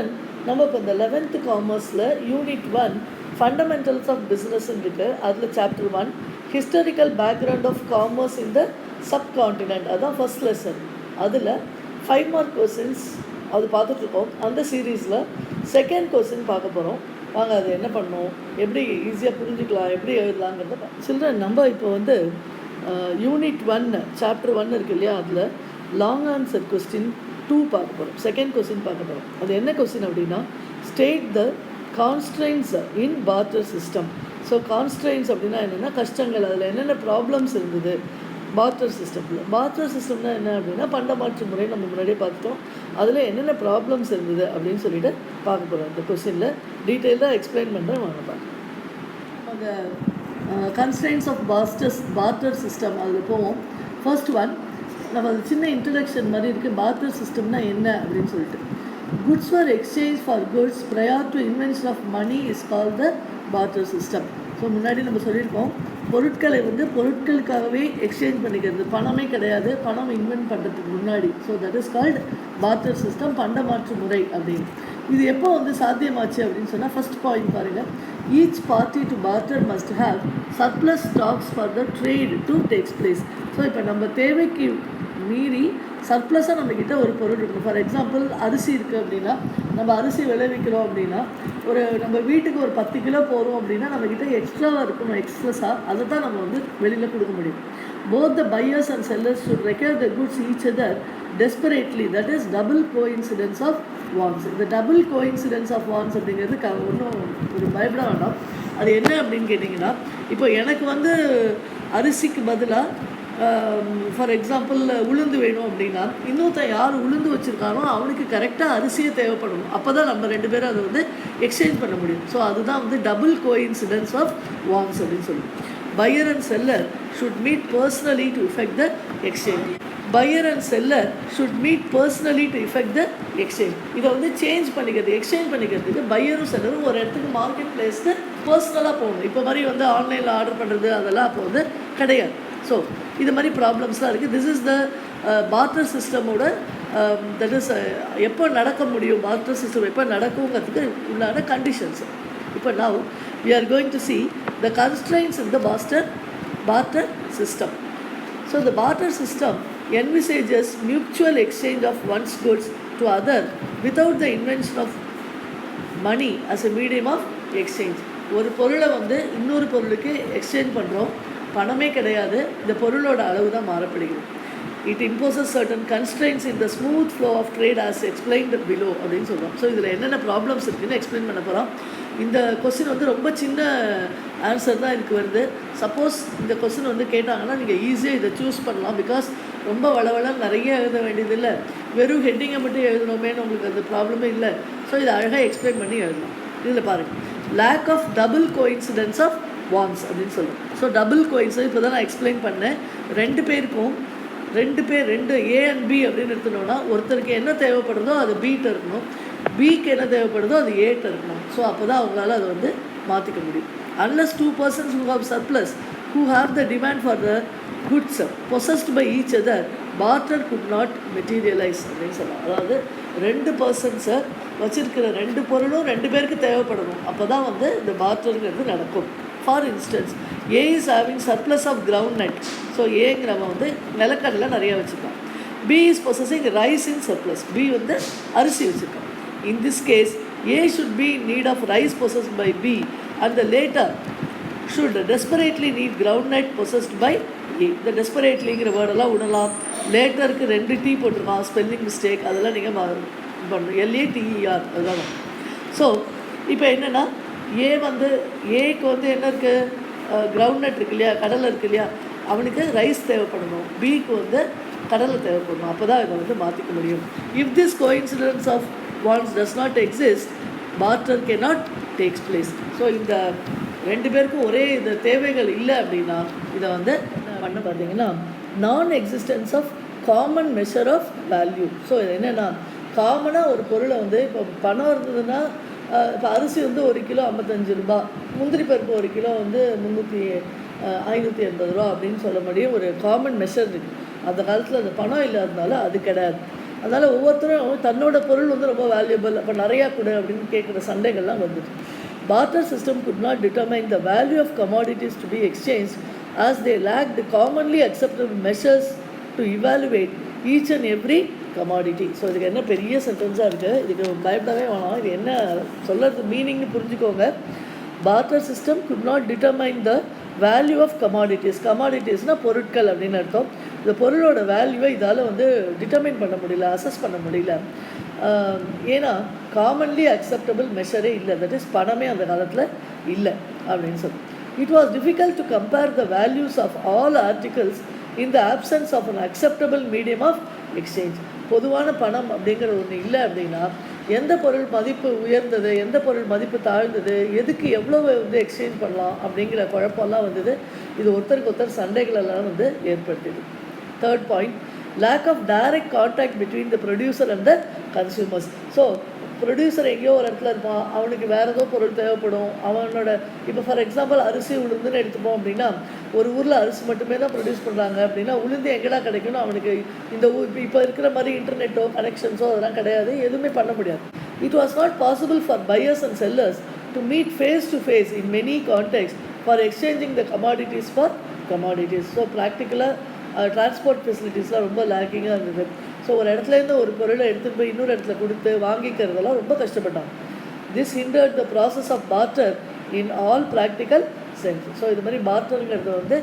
Children நம்ம இப்போ இந்த 11th காமர்ஸில் யூனிட் 1 ஃபண்டமெண்டல்ஸ் ஆஃப் பிஸ்னஸ்ன்னு இருக்குது. அதில் chapter 1 historical background of commerce in the subcontinent, அதுதான் ஃபர்ஸ்ட் லெசன். அதில் 5 மார்க் கொஸ்டின்ஸ் அது பார்த்துட்ருக்கோம். அந்த சீரீஸில் செகண்ட் கொஸ்டின் பார்க்க போகிறோம். வாங்க அது என்ன பண்ணணும், எப்படி ஈஸியாக புரிஞ்சுக்கலாம், எப்படி எழுதலாங்கிறத சில்ட்ரன். நம்ம இப்போ வந்து யூனிட் 1 சாப்டர் 1 இருக்குது இல்லையா, அதில் லாங் ஆன்சர் கொஸ்டின் 2 பார்க்க போகிறோம். செகண்ட் கொஸ்டின் பார்க்க போகிறோம். அது என்ன கொஸ்டின் அப்படின்னா, state the constraints in barter system. So constraints அப்படின்னா என்னென்னா கஷ்டங்கள், அதில் என்னென்ன ப்ராப்ளம்ஸ் இருந்தது பார்ட்டர் சிஸ்டமில். பார்ட்டர் சிஸ்டம்னா என்ன அப்படின்னா பண்டமாற்று முறை, நம்ம முன்னாடியே பார்த்துட்டோம். அதில் என்னென்ன ப்ராப்ளம்ஸ் இருந்தது அப்படின்னு சொல்லிட்டு பார்க்க போகிறோம். இந்த கொஸ்டினில் டீட்டெயிலாக எக்ஸ்பிளைன் பண்ணுறேன், வாங்க பார்க்கலாம். அந்த கன்ஸ்ட்ரெயின்ஸ் ஆஃப் பார்ட்டர் சிஸ்டம் அதில் போவோம். ஃபர்ஸ்ட் ஒன் நம்ம அது சின்ன இன்ட்ரடக்ஷன் மாதிரி இருக்குது. பார்ட்டர் சிஸ்டம்னா என்ன அப்படின்னு சொல்லிட்டு, goods for exchange for goods prior to invention of money is called the barter system. So முன்னாடி நம்ம சொல்லியிருக்கோம், பொருட்களை வந்து பொருட்களுக்காகவே எக்ஸ்சேஞ்ச் பண்ணிக்கிறது, பணமே கிடையாது, பணம் இன்வென்ட் பண்ணுறதுக்கு முன்னாடி. So that is called barter system, பண்டமாற்று முறை அப்படின்னு. இது எப்போ வந்து சாத்தியமாச்சு அப்படின்னு சொன்னால், ஃபர்ஸ்ட் பாயிண்ட் பாருங்கள், each party to barter must have surplus stocks for the trade to takes place. So இப்போ நம்ம தேவைக்கு மீறி சர்ப்ளஸாக நம்மக்கிட்ட ஒரு பொருள் இருக்கணும். ஃபார் எக்ஸாம்பிள் அரிசி இருக்குது அப்படின்னா, நம்ம அரிசி விளைவிக்கிறோம் அப்படின்னா, ஒரு நம்ம வீட்டுக்கு ஒரு 10 கிலோ போகிறோம் அப்படின்னா நம்மக்கிட்ட எக்ஸ்ட்ராவாக இருக்கணும், எக்ஸ்ட்ரஸாக. அதை தான் நம்ம வந்து வெளியில் கொடுக்க முடியும். Both the buyers and sellers should require the goods each other desperately, that is double coincidence of wants. இந்த டபுள் கோஇன்சிடென்ஸ் ஆஃப் வான்ஸ் அப்படிங்கிறது ஒன்றும் ஒரு பயப்பட வேண்டாம். அது என்ன அப்படின்னு கேட்டிங்கன்னா, இப்போ எனக்கு வந்து அரிசிக்கு பதிலாக ஃபார் எக்ஸாம்பிள் உளுந்து வேணும் அப்படின்னா, இன்னொருத்தன் யார் உளுந்து வச்சுருக்கானோ அவனுக்கு கரெக்டாக அரிசியே தேவைப்படும். அப்போ தான் நம்ம 2 பேரும் அதை வந்து எக்ஸ்சேஞ்ச் பண்ண முடியும். ஸோ அதுதான் வந்து டபுள் கோஇன்சிடென்ஸ் ஆஃப் வான்ஸ் அப்படின்னு சொல்லி. Pier and seller should meet personally to effect the exchange. Pier and seller should meet personally to effect the exchange. இதை வந்து சேஞ்ச் பண்ணிக்கிறது, எக்ஸ்சேஞ்ச் பண்ணிக்கிறதுக்கு பையரும் செல்லரும் ஒரு இடத்துக்கு மார்க்கெட் பிளேஸ்க்கு பர்சனலாக போகணும். இப்போ மாதிரி வந்து ஆன்லைனில் ஆர்டர் பண்ணுறது அதெல்லாம் அப்போ வந்து கிடையாது. ஸோ இது மாதிரி ப்ராப்ளம்ஸ்லாம் இருக்குது. திஸ் இஸ் த பார்ட்டர் சிஸ்டமோட தட் இஸ் எப்போ நடக்க முடியும், பார்ட்டர் சிஸ்டம் எப்போ நடக்குங்கிறதுக்கு உள்ளான கண்டிஷன்ஸ். இப்போ now we are going to see the constraints in the barter system. So the barter system envisages mutual exchange of one's goods to other without the invention of money as a medium of exchange. ஒரு பொருளை வந்து இன்னொரு பொருளுக்கு exchange பண்ணுறோம், பணமே கிடையாது, இந்த பொருளோட அளவு தான் மாறப்படுகிறது. It imposes certain constraints in the smooth flow of trade as explained below அப்படின்னு சொல்கிறோம். ஸோ இதில் என்னென்ன ப்ராப்ளம்ஸ் இருக்குதுன்னு எக்ஸ்பிளைன் பண்ண போகிறோம். இந்த கொஸ்டின் வந்து ரொம்ப சின்ன ஆன்சர் தான் எனக்கு வருது. சப்போஸ் இந்த கொஸ்டின் வந்து கேட்டாங்கன்னா நீங்கள் ஈஸியாக இதை சூஸ் பண்ணலாம். பிகாஸ் ரொம்ப வளவளம் நிறைய எழுத வேண்டியதில்லை, வெறும் ஹெட்டிங்கை மட்டும் எழுதணுமேனு உங்களுக்கு அந்த ப்ராப்ளமே இல்லை. ஸோ இதை அழகாக எக்ஸ்பிளைன் பண்ணி எழுதலாம். இதில் பாருங்கள், lack of double coincidence of wants அப்படின்னு சொல்லுவோம். ஸோ டபுள் கோயின்சிடென்ஸ் இப்போ தான் நான் எக்ஸ்பிளைன் பண்ணேன். 2 பேருக்கும் 2 ஏ அண்ட் பி அப்படின்னு எடுத்துனோன்னா, ஒருத்தருக்கு என்ன தேவைப்படுதோ அது பிகிட்ட இருக்கணும், பிக்கு என்ன தேவைப்படுதோ அது ஏட்ட இருக்கணும். ஸோ அப்போ தான் அவங்களால அதை வந்து மாற்றிக்க முடியும். Unless 2 persons who have surplus who have the demand for the goods possessed by each other, barter could not materialize அப்படின்னு சொல்லலாம். அதாவது 2 persons வச்சுருக்கிற 2 பொருளும் 2 பேருக்கு தேவைப்படணும், அப்போ தான் வந்து இந்த பார்ட்டருங்கிறது நடக்கும். For instance, A is having surplus of groundnut. So ஏங்கிறவன் வந்து நிலக்கடலை நிறையா வச்சுருக்கான். B is possessing rice in surplus. B வந்து அரிசி வச்சுருக்கான். In this case A should be in need of rice possessed by B and the latter should desperately need groundnut possessed by A. இந்த டெஸ்பரேட்லிங்கிற வேர்டெல்லாம் விடலாம். லேட்டருக்கு 2 T போட்டிருக்கான், spelling mistake, அதெல்லாம் நீங்கள் பண்ணணும். LATER அதுதான். ஸோ இப்போ என்னென்னா, ஏ வந்து ஏக்கு வந்து என்ன இருக்குது, கிரவுண்ட் நட் இருக்கு இல்லையா, கடலை இருக்குது இல்லையா, அவனுக்கு ரைஸ் தேவைப்படணும், பிக்கு வந்து கடலை தேவைப்படணும். அப்போ தான் இதை வந்து மாற்றிக்க முடியும். If this coincidence of wants does not exist, barter cannot takes place. So இந்த 2 பேருக்கும் ஒரே இந்த தேவைகள் இல்லை அப்படின்னா இதை வந்து பண்ண பார்த்தீங்கன்னா non existence of common measure of value. So இது என்னென்னா, காமனாக ஒரு பொருளை வந்து இப்போ பணம் இருந்ததுன்னா, இப்போ அரிசி வந்து 1 கிலோ 55 ரூபா, முந்திரி பருப்பு 1 கிலோ வந்து 580 ரூபா அப்படின்னு சொல்ல முடியும். ஒரு காமன் மெஷர் இருக்குது. அந்த காலத்தில் அந்த பணம் இல்லாததுனால அது கிடையாது. அதனால் ஒவ்வொருத்தரும் தன்னோட பொருள் வந்து ரொம்ப வேல்யூபிள், அப்போ நிறையா கொடு அப்படின்னு கேட்குற சண்டைகள்லாம் வந்துச்சு. Barter system could not determine the value of commodities to be exchanged as they lacked commonly acceptable measures to evaluate each and every commodity. So இதுக்கு என்ன பெரிய சென்டென்ஸாக இருக்குது, இதுக்கு பயப்படவே வேணாம். இது என்ன சொல்கிறது மீனிங்னு புரிஞ்சுக்கோங்க. Barter system could not determine the value of commodities. கமாடிட்டிஸ்னால் பொருட்கள் அப்படின்னு அர்த்தம். இந்த பொருளோட வேல்யூவை இதால் வந்து டிட்டர்மைன் பண்ண முடியல, அசஸ் பண்ண முடியல. ஏன்னா காமன்லி அக்செப்டபிள் மெஷரே இல்லை, தட் இஸ் பணமே அந்த காலத்தில் இல்லை அப்படின்னு சொல்லி. It was difficult to compare the values of all articles in the absence of an acceptable medium of exchange. பொதுவான பணம் அப்படிங்கிற ஒன்று இல்லை அப்படின்னா எந்த பொருள் மதிப்பு உயர்ந்தது, எந்த பொருள் மதிப்பு தாழ்ந்தது, எதுக்கு எவ்வளோ வந்து எக்ஸ்சேஞ்ச் பண்ணலாம் அப்படிங்கிற குழப்பம்லாம் வந்தது. இது ஒருத்தருக்கு ஒருத்தர் சண்டைகளெல்லாம் வந்து ஏற்படுத்திது. Third point, lack of direct contact between the producer and the consumers. So producer எங்கேயோ ஒரு இடத்துல இருப்பான், அவனுக்கு வேறு ஏதோ பொருள் தேவைப்படும். அவனோட இப்போ ஃபார் எக்ஸாம்பிள் அரிசி உளுந்துன்னு எடுத்துப்போம் அப்படின்னா, ஒரு ஊரில் அரிசி மட்டுமே தான் ப்ரொடியூஸ் பண்ணுறாங்க அப்படின்னா உளுந்து எங்கடா கிடைக்கும்னு அவனுக்கு இந்த இப்போ இருக்கிற மாதிரி இன்டர்நெட்டோ கனெக்ஷன்ஸோ அதெல்லாம் கிடையாது, எதுவுமே பண்ண முடியாது. It was not possible for buyers and sellers to meet face to face in many contacts for exchanging the commodities for commodities. So ப்ராக்டிக்கலாக டிரான்ஸ்போர்ட் ஃபெசிலிட்டிஸ்லாம் ரொம்ப லேக்கிங்காக இருந்தது. ஸோ ஒரு இடத்துலேருந்து ஒரு பொருளை எடுத்துகிட்டு போய் இன்னொரு இடத்துல கொடுத்து வாங்கிக்கிறதெல்லாம் ரொம்ப கஷ்டப்பட்டாங்க. This hindered the process of barter in all practical sense. So இது மாதிரி பார்ட்டருங்கிறது வந்து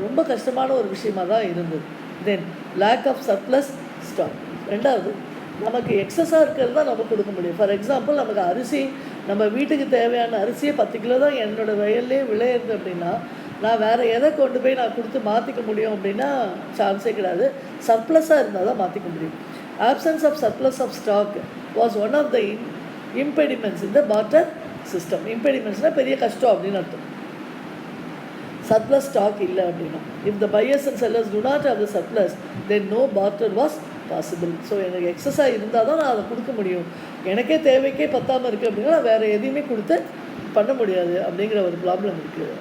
ரொம்ப கஷ்டமான ஒரு விஷயமாக தான் இருந்தது. தென் லேக் ஆஃப் சர்ப்ளஸ் ஸ்டாக். ரெண்டாவது, நமக்கு எக்ஸஸாக இருக்கிறது தான் நம்ம கொடுக்க முடியும். ஃபார் எக்ஸாம்பிள் நமக்கு அரிசி, நம்ம வீட்டுக்கு தேவையான அரிசியை 10 கிலோ தான் என்னோடய வயல்லே விளையிறது அப்படின்னா நான் வேறு எதை கொண்டு போய் நான் கொடுத்து மாற்றிக்க முடியும் அப்படின்னா சான்ஸே கிடையாது. சர்ப்ளஸாக இருந்தால் தான் மாற்றிக்க முடியும். Absence of surplus of stock was one of the impediments in the barter system. இம்பெடிமெண்ட்ஸ்னால் பெரிய கஷ்டம் அப்படின்னு அர்த்தம். சர்ப்ளஸ் ஸ்டாக் இல்லை அப்படின்னா, if the buyers and sellers do not have the surplus then no barter was possible. So எனக்கு எக்ஸஸாக இருந்தால் தான் நான் அதை கொடுக்க முடியும். எனக்கே தேவைக்கே பத்தாமல் இருக்குது அப்படின்னா நான் வேறு எதையுமே கொடுத்து பண்ண முடியாது அப்படிங்கிற ஒரு ப்ராப்ளம் இருக்குது.